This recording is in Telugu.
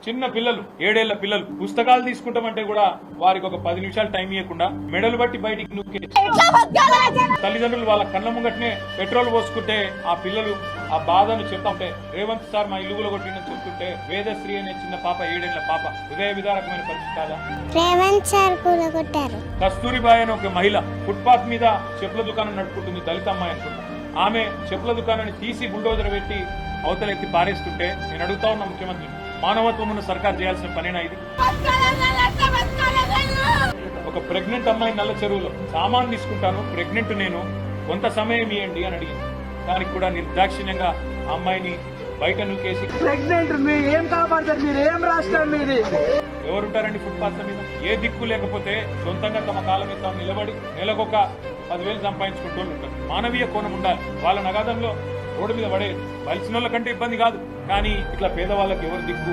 చిన్న పిల్లలు 7 ఏళ్ల పిల్లలు పుస్తకాలు తీసుకుంటామంటే కూడా వారికి ఒక 10 నిమిషాలు టైం ఇవ్వకుండా మెడలు బట్టి బయటికి నూకే తల్లిదండ్రులు వాళ్ళ కళ్ళ ముంగట్నే పెట్రోల్ పోసుకుంటే ఆ పిల్లలు ఆ బాధను చెప్తుంటే రేవంత్ సార్ మా ఇల్లు కొట్టిందని చెప్తుంటే వేదశ్రీ అనే చిన్న పాప 7 ఏళ్ల పాప హృదయ విదారకమైన పరిస్థితి కాదా? రేవంత్ సార్ కూడా కొట్టారు. కస్తూరిబాయి అనే ఒక మహిళ ఫుట్పాత్ మీద చెప్పుల దుకాణం నడుపుకుంటుంది, దళిత అమ్మాయి అనుకుంటా. ఆమె చెప్పుల దుకాణాన్ని తీసి బుల్డోజర్ పెట్టి అవతలెత్తి పారేస్తుంటే నేను అడుగుతా ఉన్నా ముఖ్యమంత్రి, మానవత్వం ఉన్న సర్కార్ చేయాల్సిన పనేనా ఇది? ఒక ప్రెగ్నెంట్ అమ్మాయి నల్ల చెరువులో సామాన్ తీసుకుంటాను, ప్రెగ్నెంట్ నేను, కొంత సమయం ఇవ్వండి అని అడిగింది. దానికి కూడా నిర్దాక్షిణ్యంగా ఆ అమ్మాయిని బయట నూకేసి ప్రెగ్నెంట్ మీరు ఏం కాపాడతారు, మీరు ఏం రాష్ట్రం మీది? ఎవరుంటారండి ఫుట్పాత్ మీద? ఏ దిక్కు లేకపోతే సొంతంగా తమ కాలం మీద తాము నిలబడి నెలకొక 10,000 సంపాదించుకుంటూ ఉంటారు. మానవీయ కోణం ఉండాలి. వాళ్ళ నగాదంలో రోడ్డు మీద పడే బలిసిన వాళ్ళ కంటే ఇబ్బంది కాదు, కానీ ఇట్లా పేదవాళ్ళకి ఎవరు దిక్కు?